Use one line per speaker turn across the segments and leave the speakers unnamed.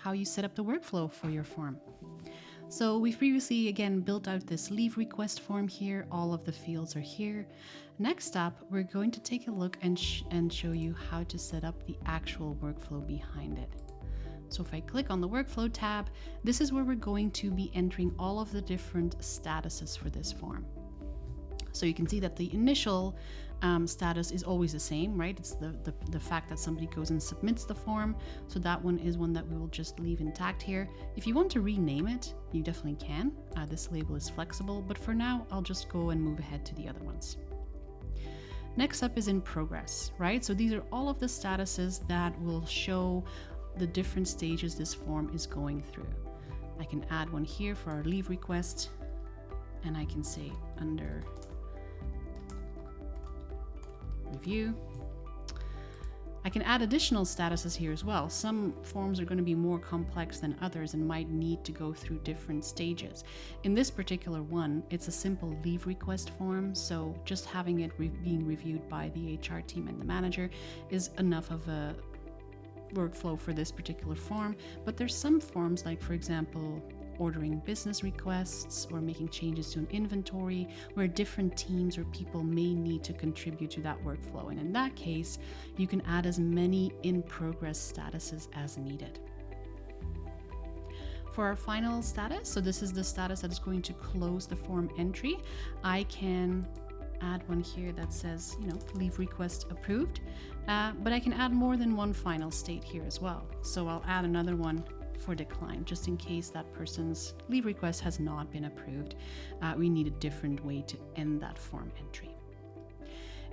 how you set up the workflow for your form. So we've previously, again, built out this leave request form here. All of the fields are here. Next up, we're going to take a look and show you how to set up the actual workflow behind it. So if I click on the workflow tab, this is where we're going to be entering all of the different statuses for this form. So you can see that the initial status is always the same, right? It's the fact that somebody goes and submits the form. So that one is one that we will just leave intact here. If you want to rename it, you definitely can. This label is flexible, but for now, I'll just go and move ahead to the other ones. Next up is in progress, right? So these are all of the statuses that will show the different stages this form is going through. I can add one here for our leave request, and I can say under review. I can add additional statuses here as well. Some forms are going to be more complex than others and might need to go through different stages. In this particular one, it's a simple leave request form, so just having it being reviewed by the HR team and the manager is enough of a workflow for this particular form. But there's some forms, like for example ordering business requests or making changes to an inventory, where different teams or people may need to contribute to that workflow, and in that case you can add as many in progress statuses as needed. For our final status, so this is the status that is going to close the form entry, I can add one here that says, leave request approved, but I can add more than one final state here as well. So I'll add another one for decline, just in case that person's leave request has not been approved. We need a different way to end that form entry.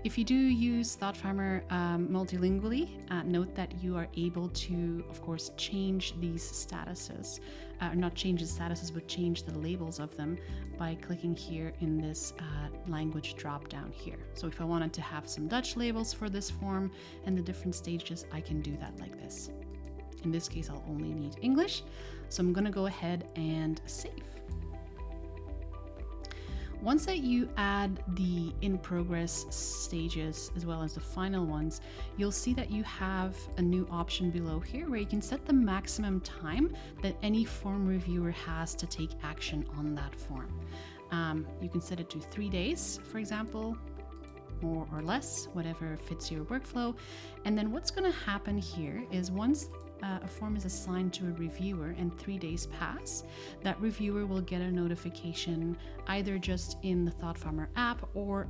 If you do use ThoughtFarmer multilingually, note that you are able to, of course, change these statuses, not change the statuses, but change the labels of them by clicking here in this language drop down here. So if I wanted to have some Dutch labels for this form and the different stages, I can do that like this. In this case, I'll only need English. So I'm going to go ahead and save. Once that you add the in progress stages as well as the final ones, you'll see that you have a new option below here where you can set the maximum time that any form reviewer has to take action on that form. You can set it to 3 days, for example, more or less, whatever fits your workflow. And then what's going to happen here is once a form is assigned to a reviewer and 3 days pass, that reviewer will get a notification either just in the ThoughtFarmer app or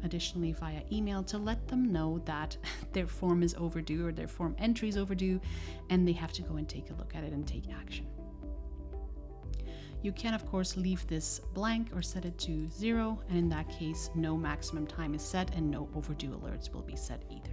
additionally via email to let them know that their form is overdue or their form entry is overdue, and they have to go and take a look at it and take action. You can, of course, leave this blank or set it to 0, and in that case, no maximum time is set and no overdue alerts will be set either.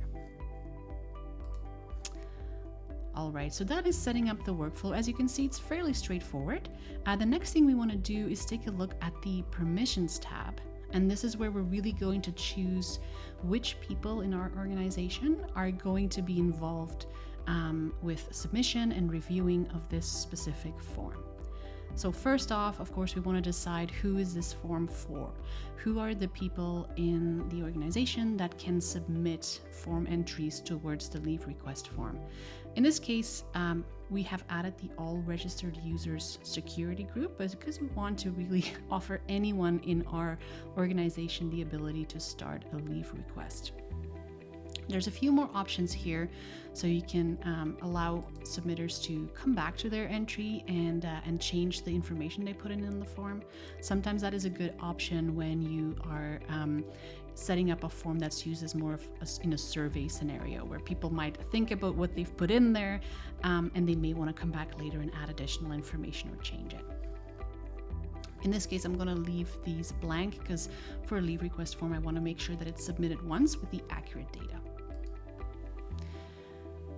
All right, so that is setting up the workflow. As you can see, it's fairly straightforward. The next thing we want to do is take a look at the permissions tab. And this is where we're really going to choose which people in our organization are going to be involved with submission and reviewing of this specific form. So first off, of course, we want to decide who is this form for? Who are the people in the organization that can submit form entries towards the leave request form? In this case, we have added the all registered users security group because we want to really offer anyone in our organization the ability to start a leave request. There's a few more options here, so you can allow submitters to come back to their entry and change the information they put in the form. Sometimes that is a good option when you are setting up a form that's used as more of in a survey scenario where people might think about what they've put in there and they may want to come back later and add additional information or change it. In this case, I'm going to leave these blank because for a leave request form, I want to make sure that it's submitted once with the accurate data.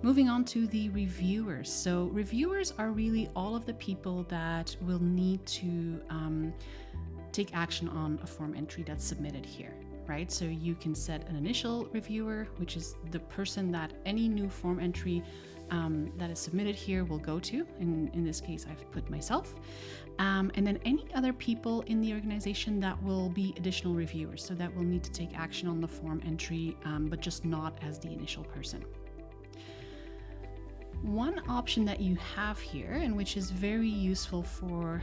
Moving on to the reviewers. So reviewers are really all of the people that will need to take action on a form entry that's submitted here, right? So you can set an initial reviewer, which is the person that any new form entry that is submitted here will go to. In this case, I've put myself. And then any other people in the organization that will be additional reviewers, so that will need to take action on the form entry, but just not as the initial person. One option that you have here, and which is very useful for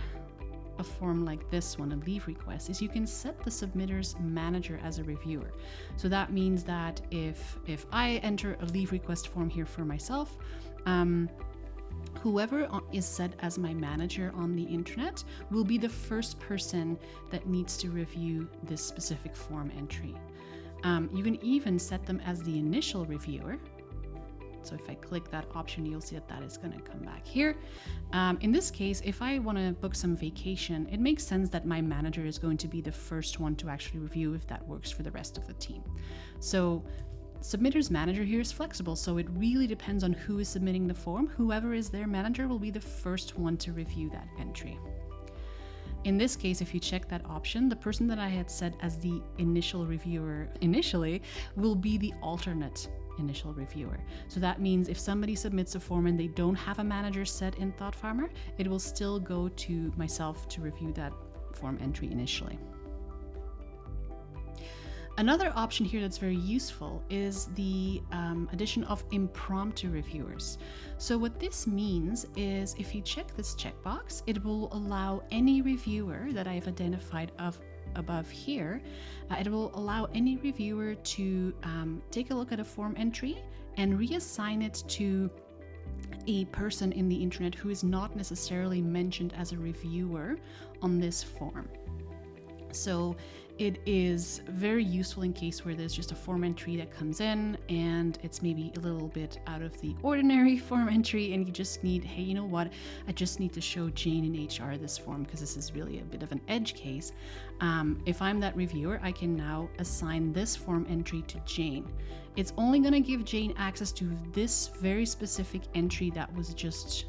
a form like this one, a leave request, is you can set the submitter's manager as a reviewer. So that means that if I enter a leave request form here for myself, whoever is set as my manager on the internet will be the first person that needs to review this specific form entry. You can even set them as the initial reviewer. So if I click that option, you'll see that that is going to come back here. In this case, if I want to book some vacation, it makes sense that my manager is going to be the first one to actually review if that works for the rest of the team. So submitter's manager here is flexible, so it really depends on who is submitting the form. Whoever is their manager will be the first one to review that entry. In this case, if you check that option, the person that I had set as the initial reviewer initially will be the alternate initial reviewer. So that means if somebody submits a form and they don't have a manager set in ThoughtFarmer, it will still go to myself to review that form entry initially. Another option here that's very useful is the addition of impromptu reviewers. So what this means is if you check this checkbox, it will allow any reviewer that I've identified above here, it will allow any reviewer to take a look at a form entry and reassign it to a person in the internet who is not necessarily mentioned as a reviewer on this form. So it is very useful in case where there's just a form entry that comes in and it's maybe a little bit out of the ordinary form entry and you just need, hey, you know what, I just need to show Jane in HR this form because this is really a bit of an edge case. If I'm that reviewer, I can now assign this form entry to Jane. It's only going to give Jane access to this very specific entry that was just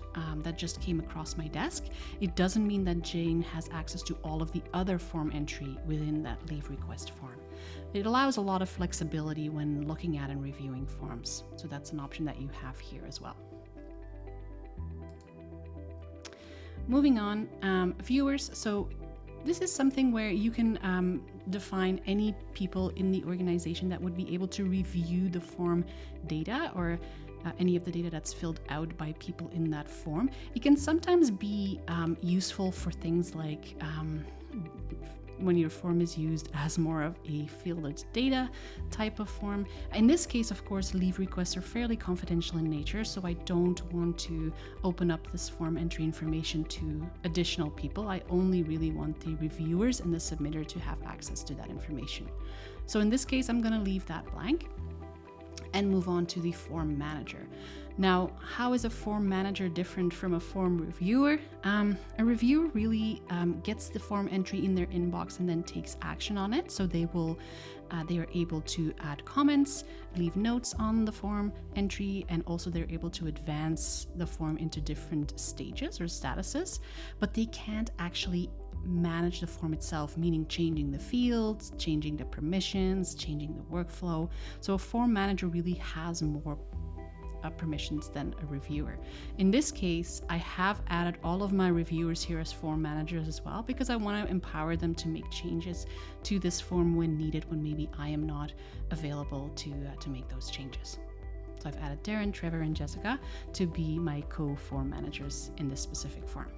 came across my desk. It doesn't mean that Jane has access to all of the other form entry within that leave request form. It allows a lot of flexibility when looking at and reviewing forms. So that's an option that you have here as well. Moving on, viewers. So this is something where you can define any people in the organization that would be able to review the form data or any of the data that's filled out by people in that form. It can sometimes be useful for things like when your form is used as more of a fielded data type of form. In this case, of course, leave requests are fairly confidential in nature, so I don't want to open up this form entry information to additional people. I only really want the reviewers and the submitter to have access to that information. So in this case, I'm going to leave that blank and move on to the form manager. Now, how is a form manager different from a form reviewer? A reviewer really gets the form entry in their inbox and then takes action on it. So they are able to add comments, leave notes on the form entry, and also they're able to advance the form into different stages or statuses, but they can't actually manage the form itself, meaning changing the fields, changing the permissions, changing the workflow. So a form manager really has more permissions than a reviewer. In this case, I have added all of my reviewers here as form managers as well, because I want to empower them to make changes to this form when needed, when maybe I am not available to make those changes. So I've added Darren, Trevor, and Jessica to be my co-form managers in this specific form.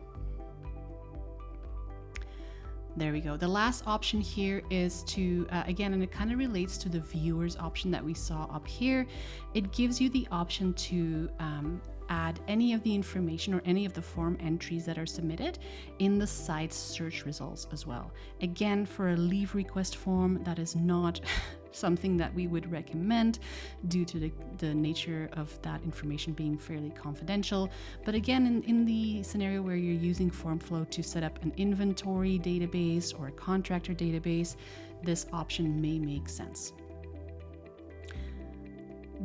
There we go. The last option here is to, again, and it kind of relates to the viewers option that we saw up here. It gives you the option to add any of the information or any of the form entries that are submitted in the site's search results as well. Again, for a leave request form, that is not something that we would recommend due to the nature of that information being fairly confidential. But again, in the scenario where you're using FormFlow to set up an inventory database or a contractor database, this option may make sense.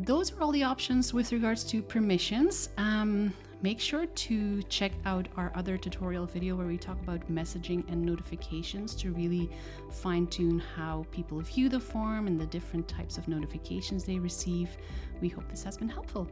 Those are all the options with regards to permissions. Make sure to check out our other tutorial video where we talk about messaging and notifications to really fine-tune how people view the form and the different types of notifications they receive. We hope this has been helpful.